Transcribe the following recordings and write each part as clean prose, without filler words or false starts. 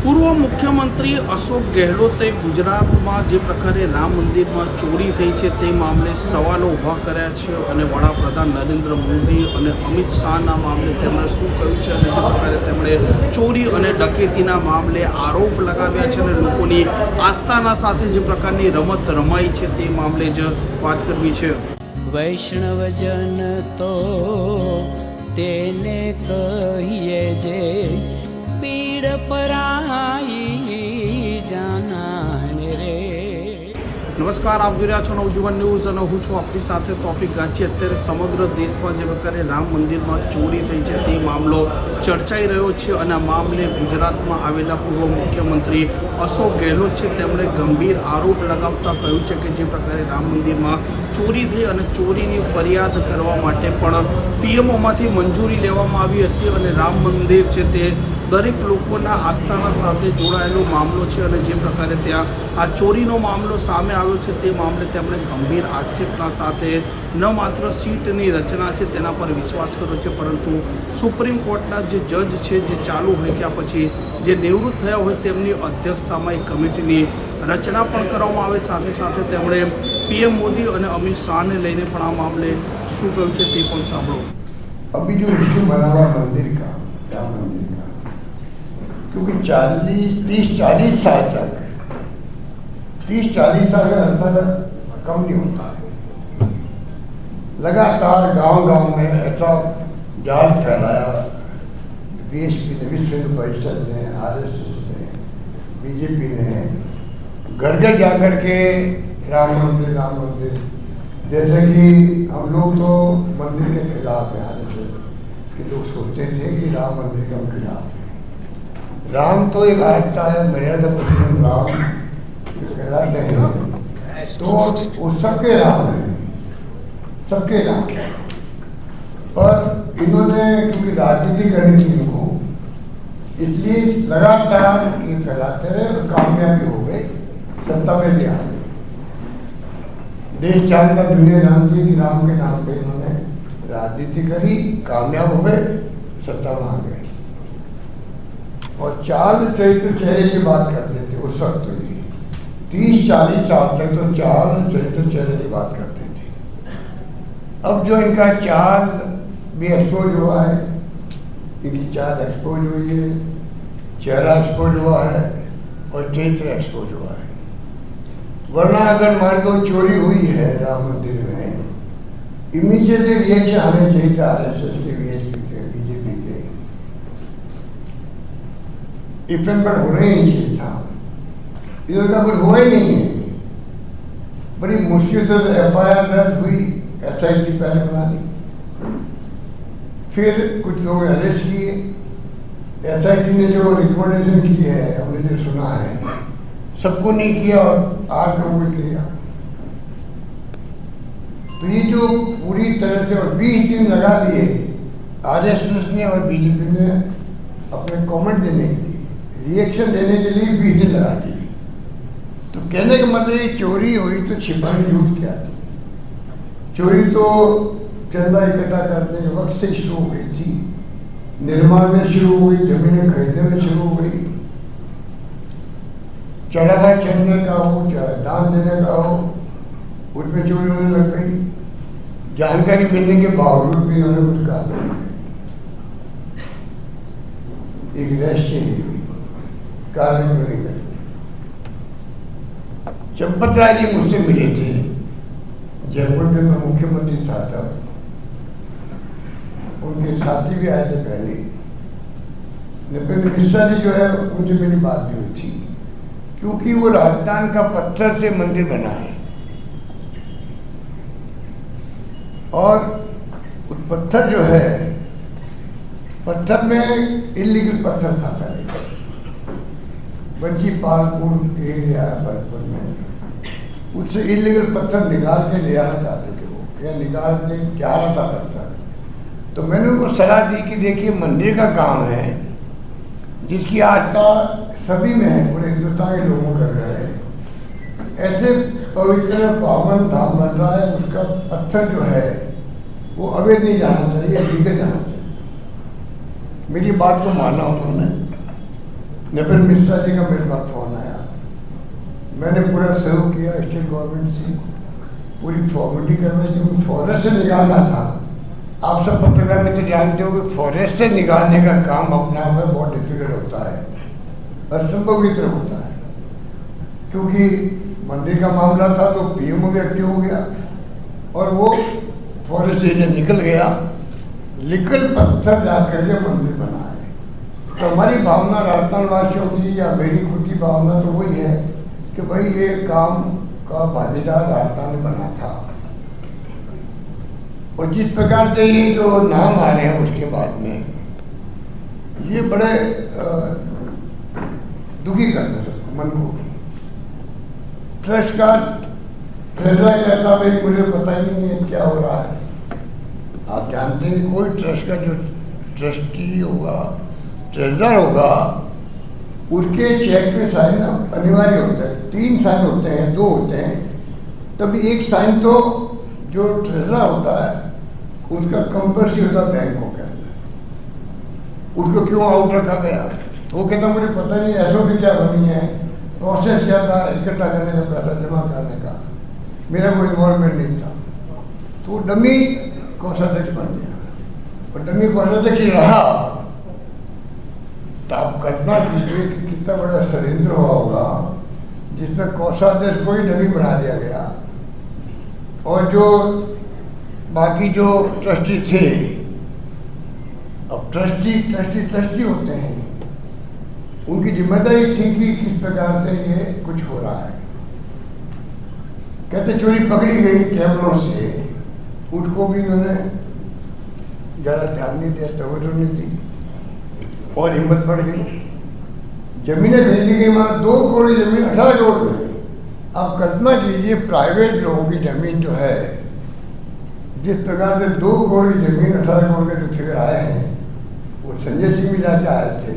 પૂર્વ મુખ્યમંત્રી અશોક ગેહલોતે ગુજરાતમાં જે પ્રકારે રામ મંદિરમાં ચોરી થઈ છે તે મામલે સવાલો ઊભા કર્યા છે અને વડાપ્રધાન નરેન્દ્ર મોદી અને અમિત શાહના મામલે તેમણે શું કહ્યું છે અને જે પ્રકારે તેમણે ચોરી અને ડકેતીના મામલે આરોપ લગાવ્યા છે અને લોકોની આસ્થાના સાથે જે પ્રકારની રમત રમાઈ છે તે મામલે જ વાત કરવી છે. વૈષ્ણવજન તો તેને કહીએ જે પીડ પરાઈ જાનાને રે. નમસ્કાર, આપ જોઈ રહ્યા છો નવજીવન ન્યૂઝ અને હું છું આપણી સાથે તોફિક ગાંચી. અત્યારે સમગ્ર દેશમાં જે પ્રકારે રામ મંદિરમાં ચોરી થઈ છે તે મામલો ચર્ચાઈ રહ્યો છે અને આ મામલે ગુજરાતમાં આવેલા પૂર્વ મુખ્યમંત્રી અશોક ગેહલોત છે તેમણે ગંભીર આરોપ લગાવતા કહ્યું છે કે જે પ્રકારે રામ મંદિરમાં ચોરી થઈ અને ચોરીની ફરિયાદ કરવા માટે પણ પીએમઓમાંથી મંજૂરી લેવામાં આવી હતી અને રામ મંદિર છે તે દરેક લોકોના આસ્થાના સાથે જોડાયેલો મામલો છે અને જે પ્રકારે ત્યાં આ ચોરીનો મામલો સામે આવ્યો છે તે મામલે તેમણે ગંભીર આક્ષેપના સાથે ન માત્ર સીટની રચના છે તેના પર વિશ્વાસ કર્યો છે, પરંતુ સુપ્રીમ કોર્ટના જે જજ છે જે ચાલુ હોય કે પછી જે નિવૃત્ત થયા હોય તેમની અધ્યક્ષતામાં એક કમિટીની રચના પણ કરવામાં આવે. સાથે સાથે તેમણે પીએમ મોદી અને અમિત શાહને લઈને પણ આ મામલે શું કહ્યું છે તે પણ સાંભળો. अभी जो इशू बना हुआ मंदिर का, राम मंदिर का, क्योंकि 30-40 साल तक 30-40 साल का अंतर कम नहीं होता है. लगातार गांव-गांव में ऐसा जाल फैलाया बीएसपी ने, विश्व हिंदू परिषद ने, आरएसएस ने, बीजेपी ने घर घर जाकर के राम मंदिर, जैसे कि हम लोग तो मंदिर के खिलाफ हैं. आरएसएस के लोग सोचते थे कि राम मंदिर के हम खिलाफ हैं. राम तो एक आस्था है, मर्यादा पुरुषोत्तम राम जो कहलाते हैं, तो वो सबके राम हैं, सबके राम. पर इन्होंने क्योंकि राजनीति करनी थी इनको, इसलिए लगातार ये फैलाते रहे और कामयाबी हो गई, सत्ता में भी आ गए. देश जानता, दुनिया जानती है कि राम के नाम पे इन्होंने राजनीति करी, कामयाब हो गए, सत्ता में आ गए. और चाल चरित्र चेहरे की बात करते थे उस वक्त, 30-40 साल तक तो चाल चरित्र चेहरे की बात करते थे. अब जो इनका चाल भी एक्सपोज हुआ है, इनकी चाल एक्सपोज हुई है, चेहरा एक्सपोज हुआ है और चरित्र एक्सपोज हुआ है. वरना अगर मान लो चोरी हुई है राम मंदिर में, इमीडिएटली रिएक्शन आने चाहिए था आरएसएस के, बीएसपी के, बीजेपी के. इफेक्ट पर होना ही नहीं चाहिए था. इधर का कुछ हुआ ही नहीं है. बड़ी मुश्किल से एफआईआर दर्ज हुई, एसआईटी पहले बना दी, फिर कुछ लोग अरेस्ट किए. एसआईटी ने जो रिकमेंडेशन की है, हमने जो सुना है, सबको नहीं किया और 8 लोगों ने किया. तो ये जो पूरी तरह से, और 20 दिन लगा दिए आरएसएस ने और बीजेपी ने अपने कमेंट देने के लिए, रिएक्शन देने के लिए 20 दिन लगा दिए. तो कहने का मतलब ये चोरी हुई तो छिपाने झूठ क्या थी. चोरी तो चंदा इकट्ठा करने के वक्त से शुरू हो गई थी, निर्माण में शुरू हो गई, जमीनें खरीदने में शुरू हो गई, चढ़ावा चढ़ने का हो, चाहे दान देने का हो, उसमें चोरी होने लग गई. जानकारी मिलने के बावजूद भी उन्होंने कुछ कहा नहीं. एक रहस्य कार्य क्यों नहीं करते. चंपत राय जी मुझसे मिले थे जयपुर में, मैं मुख्यमंत्री था तब. उनके साथी भी आए थे पहले. नितिन मिश्रा जी जो है उनसे मेरी बात भी हुई थी, क्योंकि वो राजस्थान का पत्थर से मंदिर बना है और उस पत्थर जो है, पत्थर में इलीगल पत्थर था पहले. बंजी पालपुर एरिया भरतपुर में उससे इलीगल पत्थर निकाल के ले आना चाहते थे वो, या निकाल के जा रहा था पत्थर. तो मैंने उनको सलाह दी कि देखिए मंदिर का काम है जिसकी आस्था सभी में है, पूरे हिंदुस्तान के लोगों कर रहे हैं. ऐसे पवित्र पावन धाम बन रहा है, उसका पत्थर जो है वो अवैध नहीं जाना चाहिए, लीगल जाना चाहिए. मेरी बात को माना उन्होंने नपेन मिश्रा जी का मेरे पास फ़ोन आया, मैंने पूरा सहयोग किया स्टेट गवर्नमेंट से, पूरी फॉर्मेलिटी करवाई क्योंकि फॉरेस्ट से निकालना था। आप सब पत्रकार मित्र जानते हो कि फॉरेस्ट से निकालने का काम अपने आप में बहुत डिफिकल्ट होता है, असंभव की तरह होता है, क्योंकि मंदिर का मामला था तो पीएमओ भी एक्टिव हो गया और वो फॉरेस्ट एरिया निकल गया, लीगल पत्थर जा करके मंदिर बना है। तो हमारी भावना राजस्थान वासियों की या मेरी खुद की भावना तो वही है कि भाई ये काम का भागीदार राजस्थान ने बना था। और जिस प्रकार से ये जो नाम आ रहे हैं उसके बाद में ये बड़े दुखी करते सबको, मन को। ट्रस्ट का ट्रेजर कहता भाई मुझे पता ही नहीं है क्या हो रहा है। आप जानते हैं कोई ट्रस्ट का जो ट्रस्टी होगा, ट्रेजर होगा, उसके चेक पे साइन अनिवार्य होता है। 3 साइन होते हैं, 2 होते हैं, तभी एक साइन तो जो ट्रेजर होता है उसका कंपल्सरी होता है बैंकों के अंदर। उसको क्यों आउट रखा गया? वो कहता मुझे पता नहीं एसओपी क्या बनी है, प्रोसेस क्या था इकट्ठा करने का, पैसा जमा करने का, मेरा कोई इन्वॉल्वमेंट नहीं था। तो डमी कोषाध्यक्ष बन गया और डमी कोषाध्यक्ष ही रहा। तो आप कल्पना कीजिए कि कितना बड़ा षड्यंत्र हुआ होगा जिसमें कोषाध्यक्ष को ही डमी बना दिया गया और जो बाकी जो ट्रस्टी थे, अब ट्रस्टी होते हैं, उनकी जिम्मेदारी थी कि किस प्रकार से ये कुछ हो रहा है। कहते चोरी पकड़ी गई कैमरों से, उसको भी उन्होंने ज़्यादा ध्यान नहीं दिया, तवज्जो नहीं दी और हिम्मत बढ़ गई। जमीनें खरीदी गई, वहाँ 2 करोड़ जमीन 18 करोड़ में। आप कल्पना कीजिए प्राइवेट लोगों की जमीन जो है, जिस प्रकार से 2 करोड़ की जमीन 18 करोड़ के जो फिगर आए हैं, वो संजय सिंह भी जाके आए थे,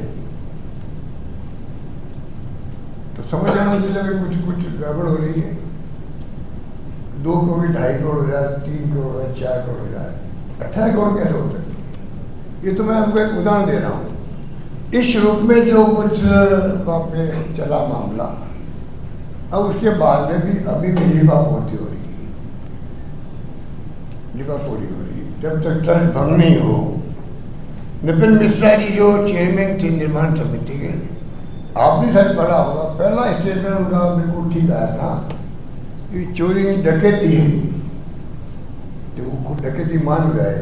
तो समझ आना चाहिए कुछ गड़बड़ हो रही है। 2 करोड़ 2.5 करोड़ हो जाए, 3 करोड़ हो जाए, 4 करोड़ हो जाए, 18 करोड़ कैसे हो सकती है? ये तो मैं आपको एक उदाहरण दे रहा हूँ। इस रूप में जो कुछ वहाँ पे चला मामला, अब उसके बाद में भी अभी भी लिपापोती हो रही है, लिपापोती हो रही है। जब तक ट्रस्ट भंग नहीं हो, नपेन मिश्रा जी जो चेयरमैन थे निर्माण समिति के, आपने शायद पढ़ा होगा, पहला स्टेटमेंट उनका बिल्कुल ठीक आया था कि चोरी डकैती है, तो वो डकैती मान गए।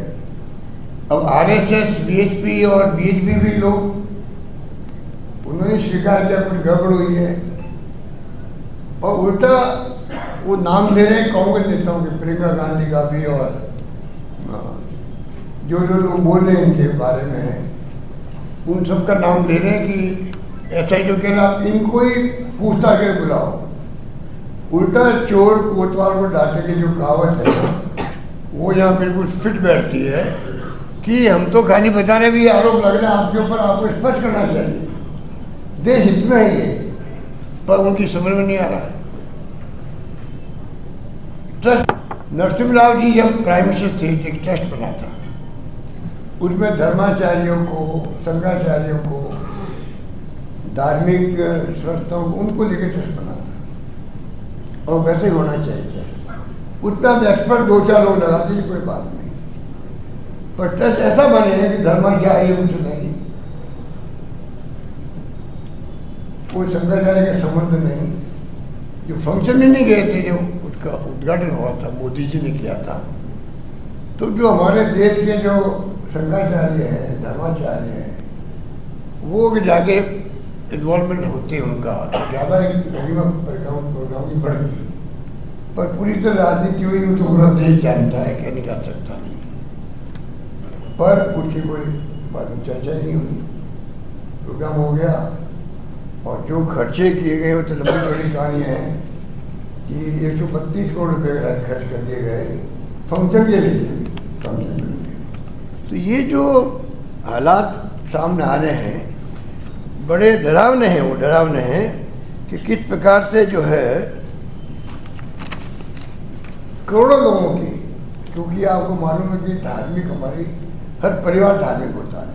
अब आरएसएस, बीएचपी और बीएचपी भी लोग उन्होंने स्वीकार किया कुछ गड़बड़ हुई है और उल्टा वो नाम ले रहे हैं कांग्रेस नेताओं के, प्रियंका गांधी का भी, और जो लोग बोल रहे हैं इनके बारे में, उन सब का नाम ले रहे हैं कि ऐसा ही जो कह रहा इनको ही पूछता के बुलाओ। उल्टा चोर कोतवाल को डांटे की जो कहावत है वो यहाँ बिल्कुल फिट बैठती है कि हम तो खाली बता रहे भी आरोप लग रहे हैं आपके ऊपर, आपको स्पष्ट करना चाहिए, देश हित में ही है, पर उनकी समझ में नहीं आ रहा है। ट्रस्ट नरसिम्हा राव जी जब प्राइम मिनिस्टर थे, एक ट्रस्ट बना था, उसमें धर्माचार्यों को, शंकराचार्यों को, धार्मिक संस्थाओं को, उनको लेकर ट्रस्ट बना था और वैसे ही होना चाहिए। उतना एक्सपर्ट 2-4 लोग लगा दीजिए, कोई बात नहीं, पर ट्रस्ट ऐसा बने कि धर्माचार्य उनसे नहीं, कोई शंकराचार्य का संबंध नहीं। जो फंक्शन में नहीं गए थे, जो उसका उद्घाटन हुआ था, मोदी जी ने किया था, तो जो हमारे देश के जो शंकराचार्य हैं, धर्माचार्य हैं, वो भी जाके इन्वॉल्वमेंट होते हैं उनका, तो ज़्यादा प्रोग्राम की बढ़ती, पर पूरी तरह राजनीति हुई तो पूरा देश जानता है, क्या निकाल सकता नहीं, पर उसकी कोई बात चर्चा नहीं हुई, प्रोग्राम हो गया। और जो खर्चे किए गए वो तो लंबी चौड़ी कहानी है कि 132 करोड़ रुपये खर्च कर दिए गए फंक्शन के लिए, फंक्शन के लिए। तो ये जो हालात सामने आ रहे हैं बड़े डरावने हैं, वो डरावने हैं कि किस प्रकार से जो है करोड़ों लोगों की, क्योंकि आपको मालूम है कि धार्मिक, हमारी हर परिवार धार्मिक होता है,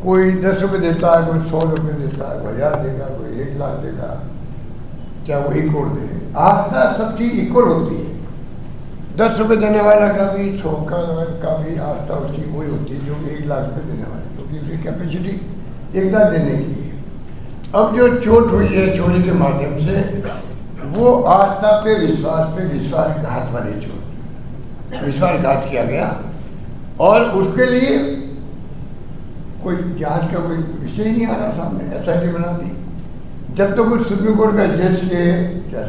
कोई 10 रुपये देता है, कोई 100 रुपये देता है, कोई 1000 देगा, कोई 1 लाख देगा, क्या वो 1 करोड़ दे। आस्था सब चीज़ इक्वल होती है। 10 रुपये देने वाला का भी 100 का भी आस्था उसकी वही होती है जो कि 1 लाख रुपये देने वाले, क्योंकि उसकी कैपेसिटी 1 लाख देने की है। अब जो चोट हुई है चोरी के माध्यम से, वो आस्था पे विश्वासघात वाली चोट, विश्वासघात किया गया और उसके लिए कोई जांच का कोई विषय नहीं आ रहा सामने, SIT बना दी। जब तो कुछ सुप्रीम कोर्ट का जज के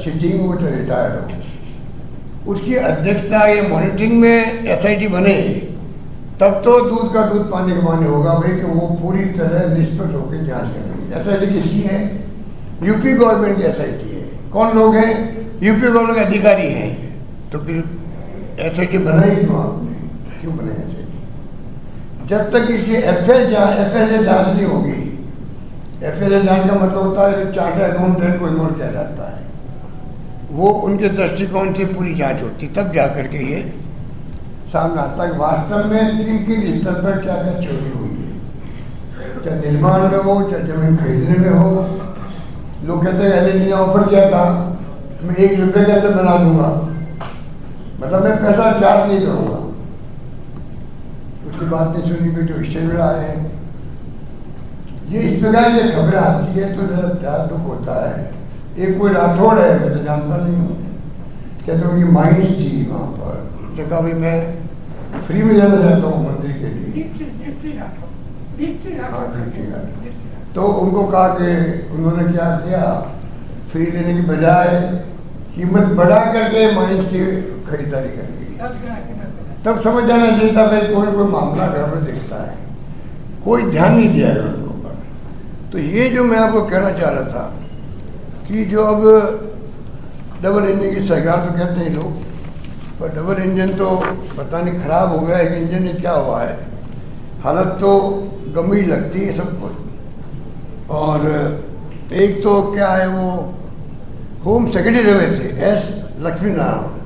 सिटिंग हो चाहे रिटायर्ड हो, उसकी अध्यक्षता या मॉनिटरिंग में SIT बने, तब तो दूध का दूध पानी का पानी होगा भाई कि वो पूरी तरह निष्पक्ष होकर जांच करेंगे। SIT किसकी है? यूपी गवर्नमेंट की SIT है। कौन लोग हैं? यूपी गवर्नमेंट के अधिकारी हैं। तो फिर SIT बनाई क्यों आपने? क्यों बनाई SIT? जब तक इसकी FSA जांच नहीं होगी, FSA जांच का मतलब होता है चार्टर्ड अकाउंटेंट को इन्वॉल्व किया जाता है, वो उनके दृष्टिकोण से पूरी जांच होती, तब जा करके ये सामने आता है वास्तव में किन स्तर पर क्या क्या चोरी हुई है, चाहे निर्माण में हो, चाहे जमीन खरीदने में हो। लोग कहते हैं LNT ने ऑफर किया था मैं 1 रुपये के अंदर बना दूंगा, मतलब मैं पैसा चार्ज नहीं करूँगा। उसकी बात नहीं सुनी कि जो स्टेज में आए हैं, ये इस प्रकार की खबरें आती है तो जरा ज़्यादा दुख होता है। एक कोई राठौड़ है, मैं तो जानता नहीं हूँ, कहते हैं उनकी माइंड थी वहाँ पर, तो कहा भाई मैं फ्री में जाना चाहता हूँ मंदिर के लिए। तो उनको कहा कि उन्होंने क्या किया, फ्री लेने की बजाय कीमत बढ़ा करके माइंस की खरीदारी कर दी। तब समझ जाना चाहिए था भाई कोई मामला घर में देखता है, कोई ध्यान नहीं दिया है उनको पर। तो ये जो मैं आपको कहना चाह रहा था कि जो अब डबल इंजन की सरकार तो कहते हैं लोग, पर डबल इंजन तो पता नहीं खराब हो गया है कि इंजन में क्या हुआ है। हालत तो गंभीर लगती है सबको। और एक तो क्या है, वो होम सेक्रेटरी रहे थे S लक्ष्मी नारायण,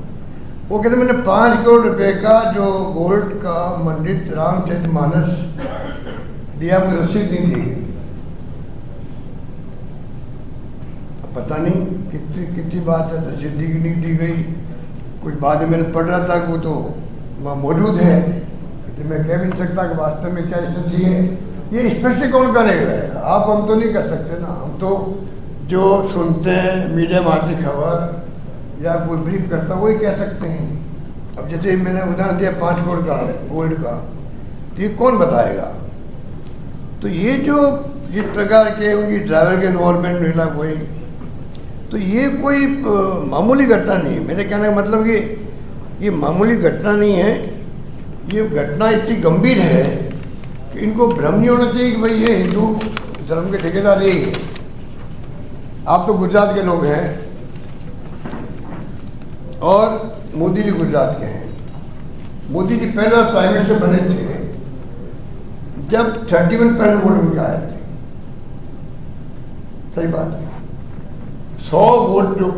वो कहते मैंने 5 करोड़ रुपए का जो गोल्ड का मंडित रामचरितमानस दिया, मुझे रसीद नहीं दी गई। पता नहीं कितनी बात है, रसीद नहीं दी गई। कुछ बाद में मैंने पढ़ रहा था कि वो तो वहाँ मौजूद है, तो मैं कह भी नहीं सकता कि वास्तव में क्या स्थिति है। ये स्पष्ट कौन करेगा? आप हम तो नहीं कर सकते ना। हम तो जो सुनते हैं मीडिया में आती खबर या कोई ब्रीफ करता वही कह सकते हैं। अब जैसे मैंने उदाहरण दिया 5 करोड़ का गोल्ड का, तो ये कौन बताएगा? तो ये जो जिस प्रकार के उनकी ड्राइवर के इन्वॉल्वमेंट मिला कोई, तो ये कोई मामूली घटना नहीं है। मेरे कहने का मतलब कि ये मामूली घटना नहीं है, ये घटना इतनी गंभीर है कि इनको भ्रम नहीं होना चाहिए कि भाई ये हिंदू धर्म के ठेकेदार यही है। आप तो गुजरात के लोग हैं और मोदी जी गुजरात के हैं। मोदी जी पहले प्राइम मिनिस्टर बने थे जब 31% वोट उनके आए थे। सही बात है। 100 वोट जो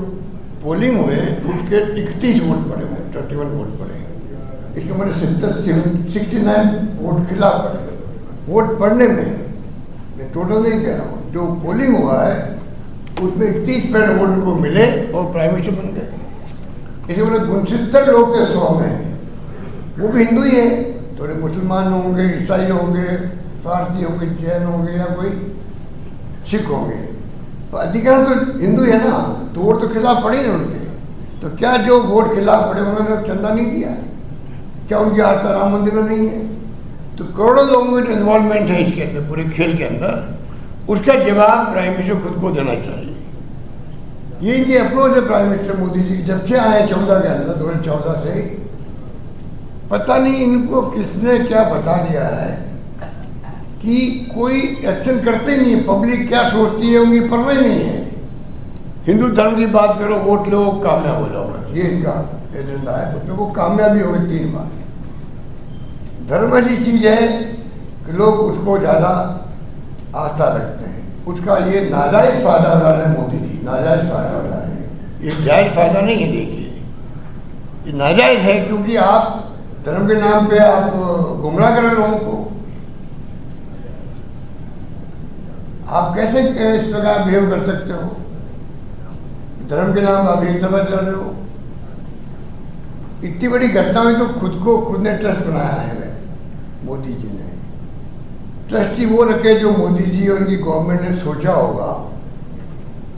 पोलिंग हुए उसके 31 वोट पड़े, 31 वोट पड़े। इसके मतलब 69 वोट खिलाफ पड़े। वोट पड़ने में मैं टोटल नहीं कह रहा हूँ, जो पोलिंग हुआ है उसमें 31% वोट उनको मिले और प्राइम मिनिस्टर बन गए। इसी मतलब 69 लोग थे 100 में, वो भी हिंदू ही है। थोड़े मुसलमान होंगे, ईसाई होंगे, पारसी होंगे, जैन होंगे या कोई सिख होंगे, तो अधिकांश तो हिंदू है ना, तो वोट तो खिलाफ पड़े ना उनके। तो क्या जो वोट खिलाफ पड़े उन्होंने चंदा नहीं दिया? क्या उनकी आस्था राम मंदिर में नहीं है? तो करोड़ों लोगों की इन्वॉल्वमेंट है इसके अंदर, पूरे खेल के अंदर, उसका जवाब प्राइम मिनिस्टर खुद को देना चाहिए। ये इनकी अप्रोच है प्राइम मिनिस्टर मोदी जी जब से आए 14 के अंदर, 2014 से। पता नहीं इनको किसने क्या बता दिया है कि कोई एक्शन करते नहीं है। पब्लिक क्या सोचती है उनकी परवाह नहीं है। हिंदू धर्म की बात करो, वोट लो, कामयाब हो जाओ, बस ये इनका एजेंडा है। उसमें वो कामयाबी हो गई 3 बार। धर्म ऐसी चीज़ है कि लोग उसको ज़्यादा आस्था रखते हैं। उसका ये नाजायज फायदा उठा रहे हैं मोदी जी, नाजायज फायदा उठा रहे हैं। ये जायज फायदा नहीं है, देखिए ये नाजायज है, क्योंकि आप धर्म के नाम पे आप गुमराह कर रहे लोगों को। आप कैसे इस प्रकार बिहेव कर सकते हो? धर्म के नाम आप एक दफा चल रहे हो। इतनी बड़ी घटना हुई तो खुद ने ट्रस्ट बनाया है मोदी जी ने। ट्रस्टी वो रखे जो मोदी जी और उनकी गवर्नमेंट ने सोचा होगा।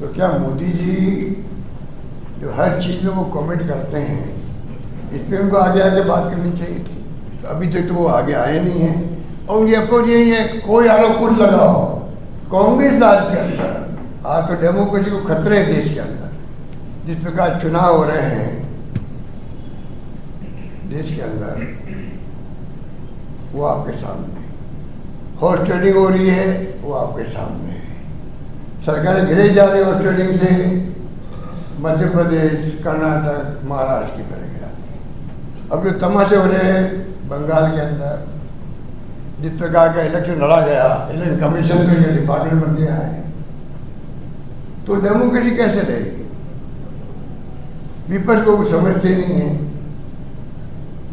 तो क्या मोदी जी जो हर चीज़ में वो कमेंट करते हैं, इस पर उनको आगे आगे बात करनी चाहिए थी। तो अभी तक तो वो आगे आए नहीं हैं और उनकी अप्रोच यही है, कोई आरोप कुछ लगाओ। कांग्रेस राज के अंदर आज तो डेमोक्रेसी को खतरे है देश के अंदर। जिस प्रकार चुनाव हो रहे हैं देश के अंदर, वो आपके सामने। हॉर्स ट्रेडिंग हो रही है, वो आपके सामने है। सरकारें घिरे जा रही है हॉर्स ट्रेडिंग से। मध्य प्रदेश, कर्नाटक, महाराष्ट्र की तरह गिराती है। अब जो तमाशे हो रहे हैं बंगाल के अंदर, जिस प्रकार का इलेक्शन लड़ा गया, इलेक्शन कमीशन का डिपार्टमेंट बन गया है, तो डेमोक्रेसी कैसे रहेगी? विपक्ष को कुछ समझते नहीं है।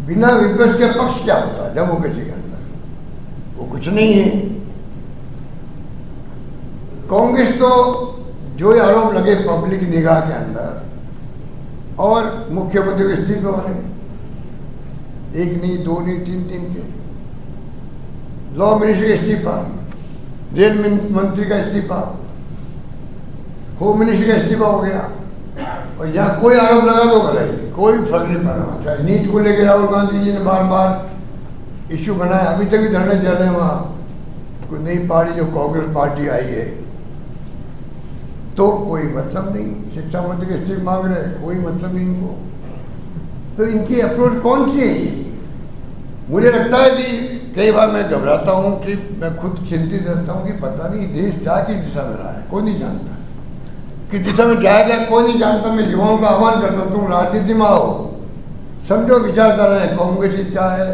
बिना विपक्ष के पक्ष क्या होता है डेमोक्रेसी के अंदर? वो कुछ नहीं है। कांग्रेस तो जो आरोप लगे पब्लिक निगाह के अंदर, और मुख्यमंत्री के इस्तीफे हो रहे, एक नहीं, दो नहीं, तीन के। लॉ मिनिस्टर का इस्तीफा, रेल मंत्री का इस्तीफा, होम मिनिस्टर का इस्तीफा हो गया, और यहाँ कोई आरोप लगा दो भले, कोई फर्क नहीं पड़ रहा। चाहे नीट को लेकर राहुल गांधी जी ने बार बार इश्यू बनाया, अभी तक भी धरने चल रहे हैं वहाँ। कोई नई पार्टी जो कांग्रेस पार्टी आई है, तो कोई मतलब नहीं। शिक्षा मंत्री के इस्तीफे मांग रहे हैं, कोई मतलब नहीं इनको। तो इनकी अप्रोच कौन सी है ये? मुझे लगता है कि कई बार मैं घबराता हूँ कि मैं खुद चिंतित रहता हूँ कि पता नहीं देश क्या किस दिशा में रहा है, कोई नहीं जानता। किस दिशा में जाएगा कोई नहीं जानता। मैं युवाओं का आह्वान करता हूँ, तुम राजनीति में आओ, समझो विचारधारा है। कांग्रेस की क्या है,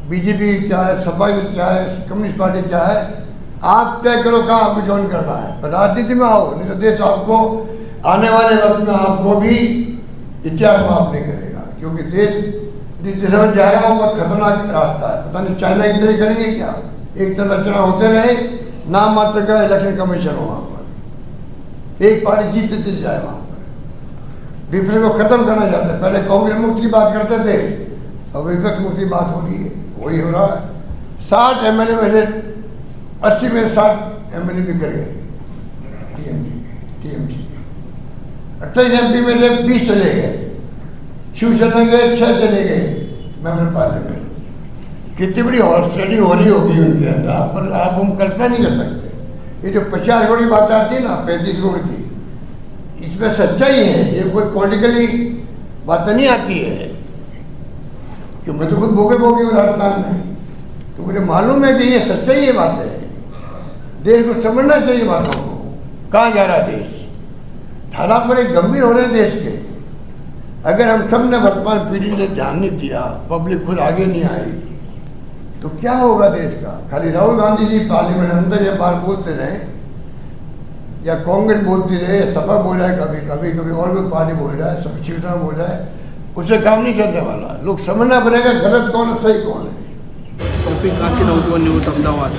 बीजेपी क्या है, सपा की क्या है, कम्युनिस्ट पार्टी क्या है, आप तय करो कहाँ आपको ज्वाइन करना है। पर राजनीति में आओ, नहीं तो देश आपको आने वाले वक्त में आपको भी इतिहास माफ नहीं करेगा। क्योंकि देश जिस दिशा में जा रहा है बहुत खतरनाक रास्ता है। पता नहीं चाइना की तरह करेंगे क्या? एक तरफ चुनाव होते रहे, नाम मात्र का इलेक्शन कमीशन हो, वहाँ पर एक पार्टी जीतते जाए, वहाँ पर विपक्ष को खत्म करना चाहते हैं। पहले कांग्रेस मुक्त की बात करते थे, अब विपक्ष मुक्त की बात हो रही है, वही हो रहा है। 60 MLA मेरे 80 में 60 MLA भी कर गए टीएमसी के। 28 MP में से 20 चले गए, शिवसेना के 6 चले गए मेंबर पार्लियामेंट। कितनी बड़ी हॉर्स ट्रेडिंग हो रही होगी उनके अंदर, पर आप हम कल्पना नहीं कर सकते। ये जो 50 करोड़ की बात आती है ना, 35 करोड़ की, इसमें सच्चाई है। ये कोई पॉलिटिकली बात नहीं आती है कि मैं तो खुद भोगे हूँ राजस्थान में, तो मुझे मालूम है कि ये सच्चाई ये बात है। देश को समझना चाहिए बातों को, कहाँ जा रहा देश। हालात बड़े गंभीर हो रहे हैं देश के। अगर हम सब ने वर्तमान पीढ़ी ने ध्यान नहीं दिया, पब्लिक खुद आगे नहीं आई, तो क्या होगा देश का? खाली राहुल गांधी जी पार्लियामेंट अंदर ये बार बोलते रहे, या कांग्रेस बोलती रहे, सपा बोल रहा है, कभी और कोई पार्टी बोल रहा है, सब शिवसेना बोल रहा है, उससे काम नहीं चलने वाला। लोग समझना पड़ेगा गलत कौन है, सही कौन है। तौफिक गांची, नवजीवन न्यूज, अहमदाबाद।